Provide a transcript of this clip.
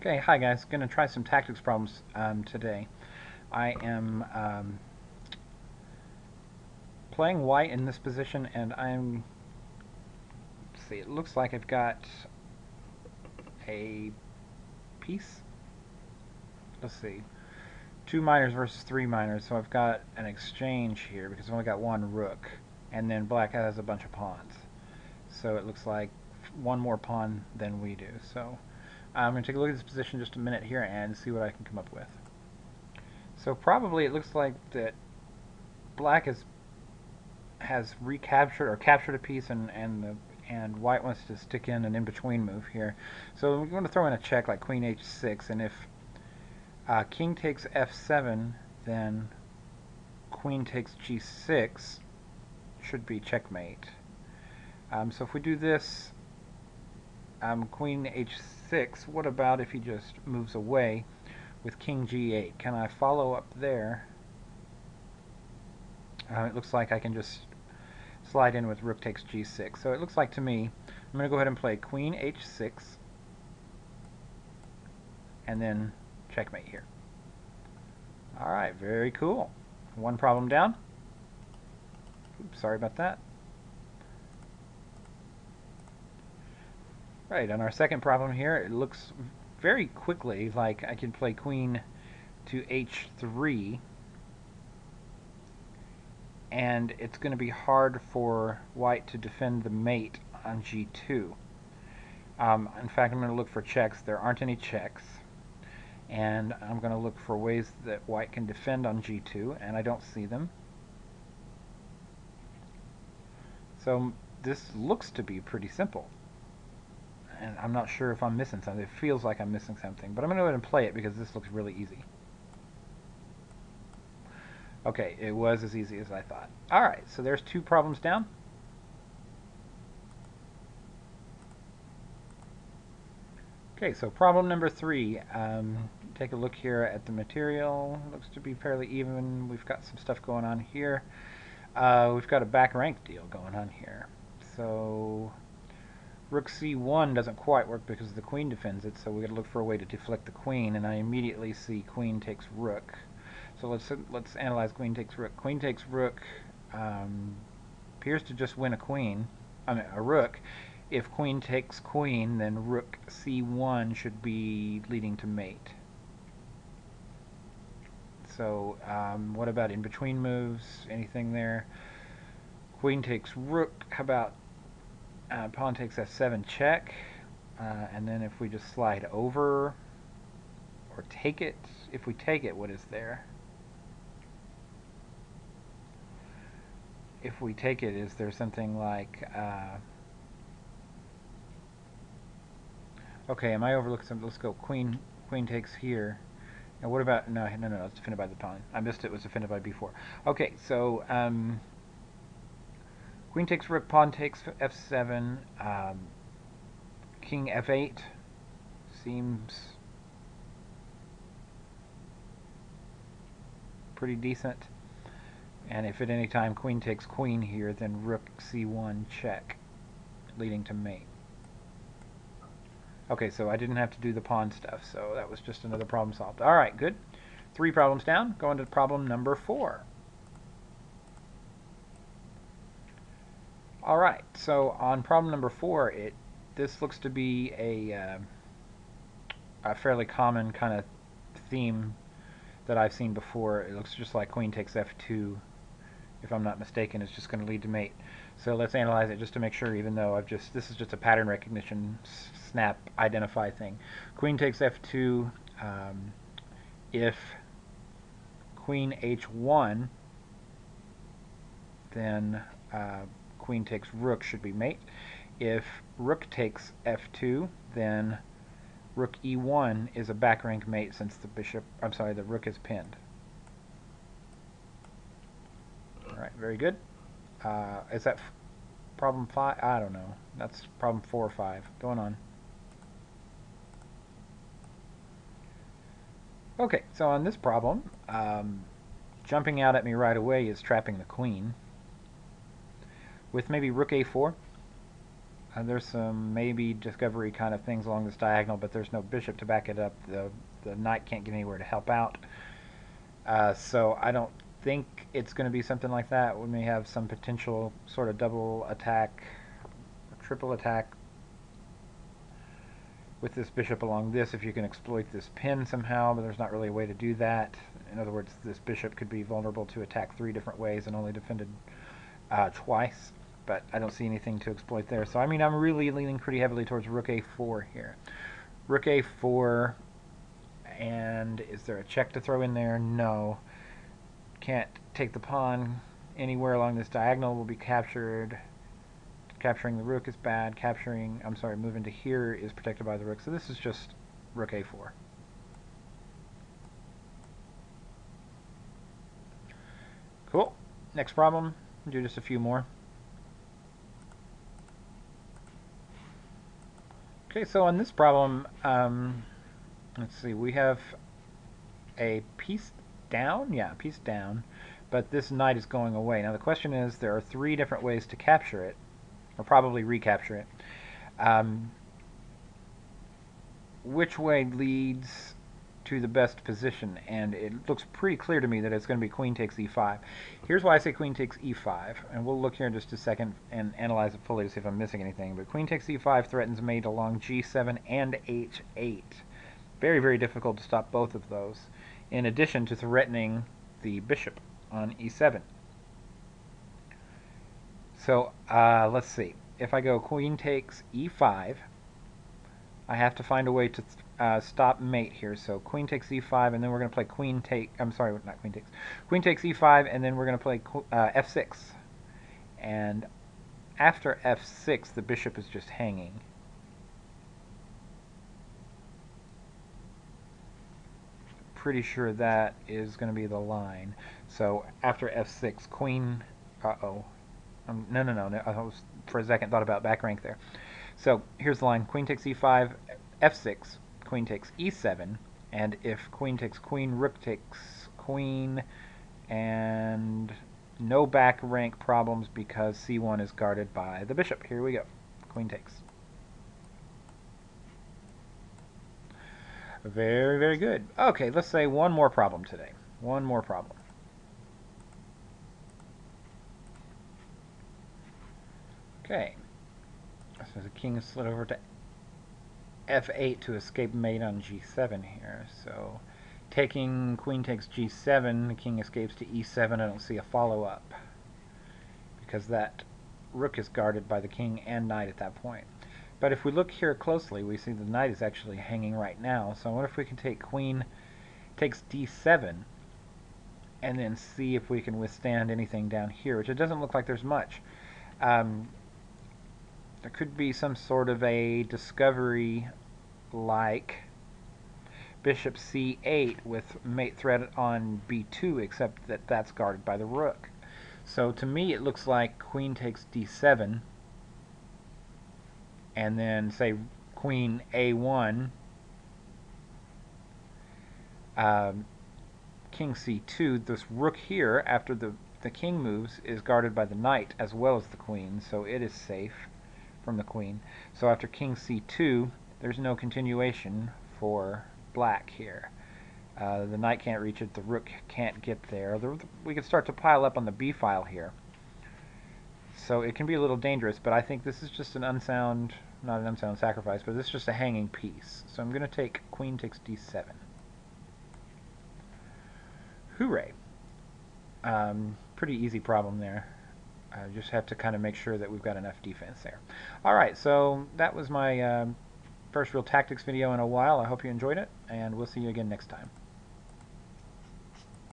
Okay, hi guys. Going to try some tactics problems today. I am playing white in this position, and let's see, it looks like I've got a piece. Let's see, 2 minors versus 3 minors. So I've got an exchange here because I've only got one rook, and then black has a bunch of pawns. So it looks like one more pawn than we do. So I'm going to take a look at this position just a minute here and see what I can come up with. So probably it looks like that black has recaptured or captured a piece, and white wants to stick in an in-between move here. So we're going to throw in a check like queen h6, and if king takes f7, then queen takes g6 should be checkmate. So if we do this, queen h6, what about if he just moves away with king g8? Can I follow up there? It looks like I can just slide in with rook takes g6. So it looks like to me, I'm going to go ahead and play queen h6 and then checkmate here. Alright, very cool. One problem down. Oops, sorry about that. Right, on our second problem here, it looks very quickly like I can play queen to h3, and it's going to be hard for white to defend the mate on g2. In fact, I'm going to look for checks. There aren't any checks. And I'm going to look for ways that white can defend on g2, and I don't see them. So this looks to be pretty simple. And I'm not sure if I'm missing something. It feels like I'm missing something. But I'm going to go ahead and play it because this looks really easy. Okay, it was as easy as I thought. Alright, so there's 2 problems down. Okay, so problem number 3. Take a look here at the material. Looks to be fairly even. We've got some stuff going on here. We've got a back rank deal going on here. So rook c1 doesn't quite work because the queen defends it, so we've got to look for a way to deflect the queen, and I immediately see queen takes rook. So let's analyze queen takes rook. Queen takes rook appears to just win a rook. If queen takes queen, then rook c1 should be leading to mate. So what about in between moves? Anything there? Queen takes rook. How about pawn takes f7 check? And then if we just slide over or take it, if we take it, what is there? If we take it, is there something like okay, am I overlooking something? Let's go queen takes here. And what about no, it's defended by the pawn. I missed it was defended by b4. Okay, so queen takes rook, pawn takes f7, king f8 seems pretty decent. And if at any time queen takes queen here, then rook c1 check, leading to mate. Okay, so I didn't have to do the pawn stuff, so that was just another problem solved. All right, good. 3 problems down. Going to problem number 4. All right, so on problem number 4, this looks to be a fairly common kind of theme that I've seen before. It looks just like queen takes f2. If I'm not mistaken, it's just going to lead to mate. So let's analyze it just to make sure, even though this is just a pattern recognition, snap, identify thing. Queen takes f2. If queen h1, then queen takes rook should be mate. If rook takes f2, then rook e1 is a back rank mate since the rook is pinned. Alright, very good. Is that problem 5? I don't know. That's problem 4 or 5. Going on. Okay, so on this problem, jumping out at me right away is trapping the queen. With maybe rook a4, There's some maybe discovery kind of things along this diagonal, but there's no bishop to back it up. The knight can't get anywhere to help out. So I don't think it's going to be something like that. We may have some potential sort of double attack, triple attack with this bishop along this if you can exploit this pin somehow, but there's not really a way to do that. In other words, this bishop could be vulnerable to attack 3 different ways and only defended twice, but I don't see anything to exploit there. So I mean, I'm really leaning pretty heavily towards rook a4 here. Rook a4, and is there a check to throw in there? No. Can't take the pawn anywhere along this diagonal, will be captured. Capturing the rook is bad. Moving to here is protected by the rook. So this is just rook a4. Cool. Next problem. Do just a few more. Okay, so on this problem, let's see, we have a piece down. Yeah, piece down. But this knight is going away. Now the question is, there are 3 different ways to capture it, or probably recapture it. Which way leads to the best position? And it looks pretty clear to me that it's going to be queen takes e5. Here's why I say queen takes e5, and we'll look here in just a second and analyze it fully to see if I'm missing anything. But queen takes e5 threatens mate along g7 and h8. Very, very difficult to stop both of those, in addition to threatening the bishop on e7. So let's see. If I go queen takes e5, I have to find a way to stop mate here. So queen takes e5, and then we're going to play queen take. I'm sorry, not queen takes. Queen takes e5, and then we're going to play f6. And after f6, the bishop is just hanging. Pretty sure that is going to be the line. So after f6, queen. No. I was, for a second, thought about back rank there. So here's the line. Queen takes e5, f6, queen takes e7, and if queen takes queen, rook takes queen, and no back rank problems because c1 is guarded by the bishop. Here we go. Queen takes. Very, very good. Okay, let's say one more problem today. One more problem. Okay. So the king is slid over to f8 to escape mate on g7 here. So taking queen takes g7, the king escapes to e7. I don't see a follow-up because that rook is guarded by the king and knight at that point. But if we look here closely, we see the knight is actually hanging right now. So I wonder if we can take queen takes d7 and then see if we can withstand anything down here, which it doesn't look like there's much. There could be some sort of a discovery like bishop c8 with mate threat on b2, except that that's guarded by the rook. So to me it looks like queen takes d7 and then say queen a1, king c2. This rook here, after the king moves, is guarded by the knight as well as the queen, so it is safe from the queen. So after king c2, there's no continuation for black here. The knight can't reach it, the rook can't get there. We could start to pile up on the b file here. So it can be a little dangerous, but I think this is just an unsound, not an unsound sacrifice, but this is just a hanging piece. So I'm going to take queen takes d7. Hooray. Pretty easy problem there. Just have to kind of make sure that we've got enough defense there. Alright, so that was my first real tactics video in a while. I hope you enjoyed it, and we'll see you again next time.